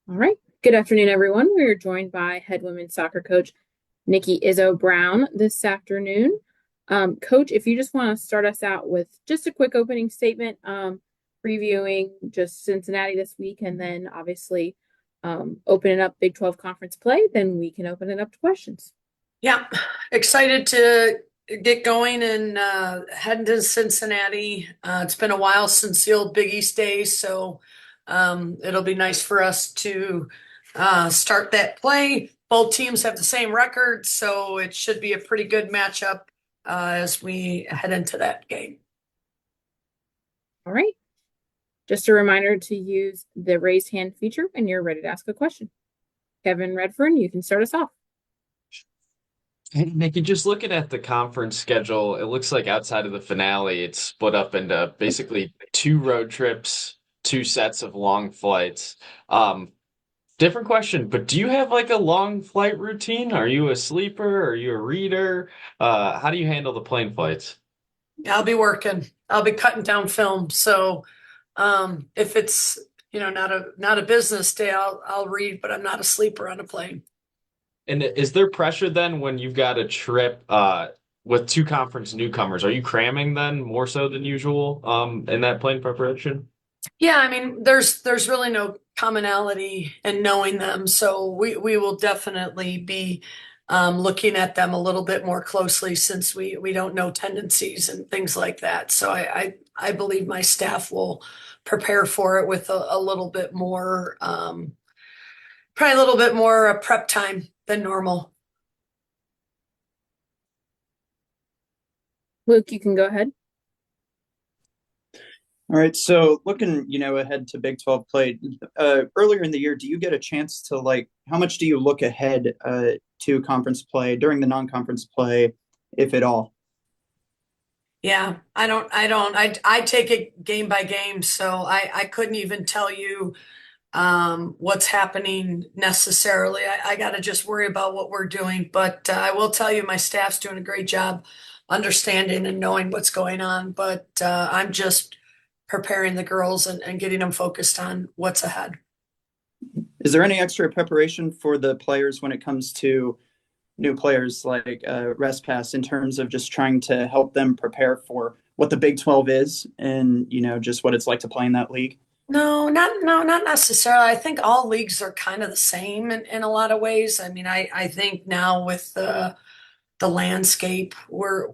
All right. Good afternoon, everyone. We are joined by head women's soccer coach Nikki Izzo-Brown this afternoon. Coach, if you just want to start us out with just a quick opening statement, previewing just Cincinnati this week, and then obviously opening up Big 12 conference play, then we can open it up to questions. Yeah, excited to get going and heading to Cincinnati. It's been a while since the old Big East days, so it'll be nice for us to start that play. Both teams have the same record, so it should be a pretty good matchup as we head into that game. All right. Just a reminder to use the raised hand feature when you're ready to ask a question. Kevin Redfern, you can start us off. Hey, Nikki, just looking at the conference schedule, it looks like outside of the finale, it's split up into basically two road trips, two sets of long flights. Um, Different question, but do you have like a long flight routine? Are you a sleeper? Are you a reader? How do you handle the plane flights? I'll be working. I'll be cutting down film. So if it's not a business day, I'll read, but I'm not a sleeper on a plane. And is there pressure then when you've got a trip with two conference newcomers? Are you cramming then more so than usual in that plane preparation? Yeah, I mean, there's really no commonality in knowing them, so we will definitely be looking at them a little bit more closely since we don't know tendencies and things like that. So I believe my staff will prepare for it with a little bit more, probably a little bit more prep time than normal. Luke, you can go ahead. All right, so looking, ahead to Big 12 play, earlier in the year, do you get a chance to how much do you look ahead to conference play during the non-conference play, if at all? Yeah, I take it game by game, so I couldn't even tell you what's happening necessarily. I got to just worry about what we're doing. But I will tell you, my staff's doing a great job understanding and knowing what's going on. But I'm just preparing the girls and getting them focused on what's ahead. Is there any extra preparation for the players when it comes to new players like Rest Pass in terms of just trying to help them prepare for what the Big 12 is and, just what it's like to play in that league? Not necessarily. I think all leagues are kind of the same in a lot of ways. I mean, I think now with the landscape, we're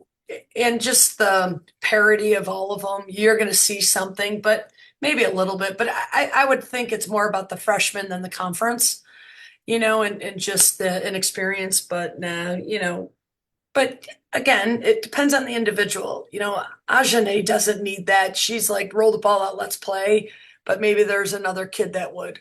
and just the parity of all of them, you're going to see something, but maybe a little bit. But I would think it's more about the freshmen than the conference, and just the inexperience. But but again, it depends on the individual. Ajane doesn't need that. She's like, roll the ball out, let's play. But maybe there's another kid that would.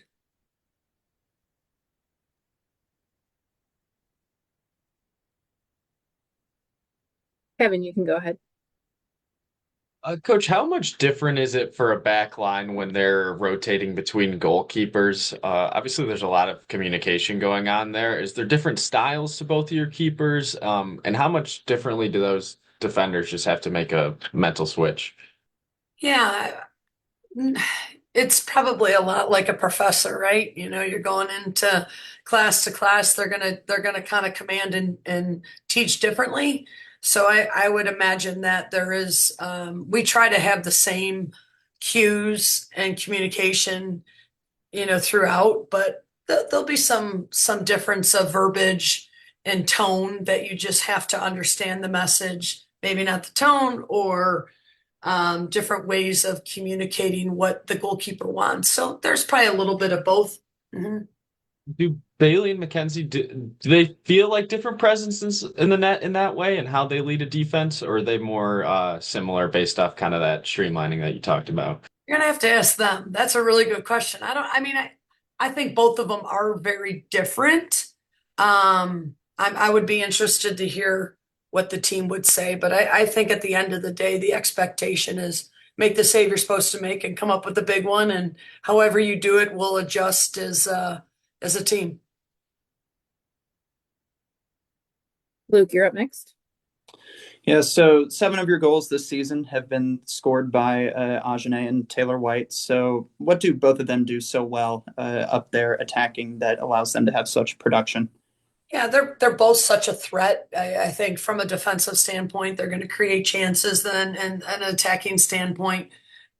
Kevin, you can go ahead. Coach, how much different is it for a back line when they're rotating between goalkeepers? Obviously, there's a lot of communication going on there. Is there different styles to both of your keepers? And how much differently do those defenders just have to make a mental switch? Yeah, it's probably a lot like a professor, right? You're going into class to class. They're gonna kind of command and teach differently. So I would imagine that there is we try to have the same cues and communication, throughout, but there'll be some difference of verbiage and tone that you just have to understand the message, maybe not the tone or different ways of communicating what the goalkeeper wants. So there's probably a little bit of both. Mhm. Do Bailey and Mackenzie do they feel like different presences in the net in that way and how they lead a defense, or are they more similar based off kind of that streamlining that you talked about? You're gonna have to ask them. That's a really good question. I mean, I think both of them are very different. I would be interested to hear what the team would say, but I think at the end of the day, the expectation is make the save you're supposed to make and come up with a big one. And however you do it, we'll adjust as a team. Luke, you're up next. Yeah, so 7 of your goals this season have been scored by Ajane and Taylor White. So what do both of them do so well up there attacking that allows them to have such production? Yeah, they're both such a threat. I think from a defensive standpoint, they're going to create chances. Then, and an attacking standpoint,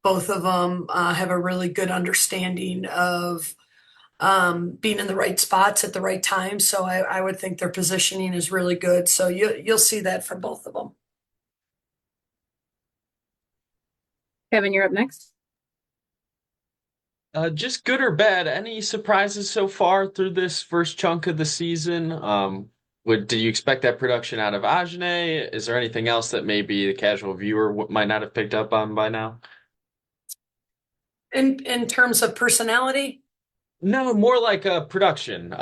both of them have a really good understanding of being in the right spots at the right time. So I would think their positioning is really good. So you'll see that from both of them. Kevin, you're up next. Just good or bad? Any surprises so far through this first chunk of the season? Do you expect that production out of Ajane? Is there anything else that maybe the casual viewer might not have picked up on by now? In terms of personality, No, more like a production.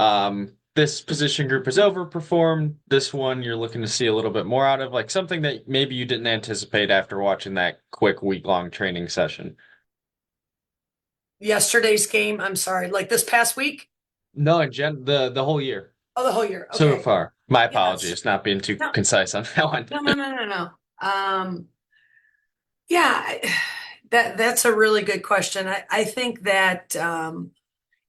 This position group has overperformed. This one you're looking to see a little bit more out of, like something that maybe you didn't anticipate after watching that quick week-long training session. yesterday's game, I'm sorry, like this past week. No, in the whole year Oh, the whole year. so Okay. far. My Yes. apologies, not being too No, concise on that one. no. Yeah, that's a really good question. I think that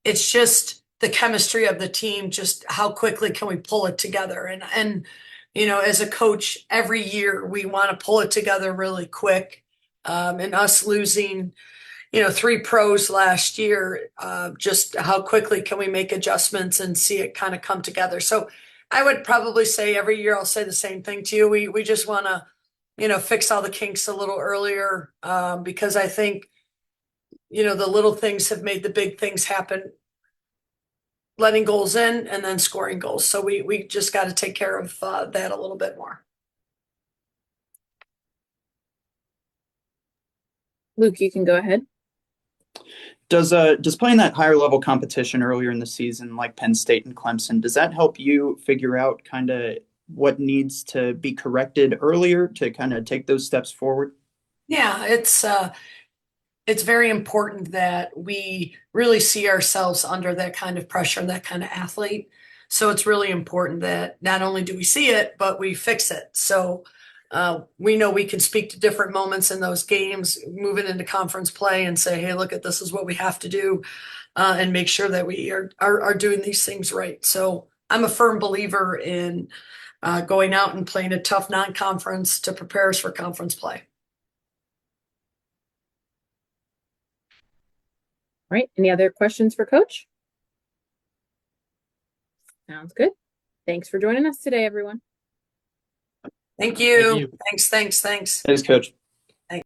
it's just the chemistry of the team, just how quickly can we pull it together? And as a coach, every year we want to pull it together really quick. And us losing, 3 pros last year, just how quickly can we make adjustments and see it kind of come together? So I would probably say every year I'll say the same thing to you. We just want to, fix all the kinks a little earlier, because I think, the little things have made the big things happen, letting goals in and then scoring goals. So we just got to take care of that a little bit more. Luke, you can go ahead. Does playing that higher level competition earlier in the season, like Penn State and Clemson, does that help you figure out kind of what needs to be corrected earlier to kind of take those steps forward? Yeah, it's very important that we really see ourselves under that kind of pressure, that kind of athlete. So it's really important that not only do we see it, but we fix it. So we know we can speak to different moments in those games, moving into conference play and say, hey, look at this is what we have to do, and make sure that we are doing these things right. So I'm a firm believer in going out and playing a tough non-conference to prepare us for conference play. All right. Any other questions for Coach? Sounds good. Thanks for joining us today, everyone. Thank you. Thank you. Thanks. Thanks, Coach.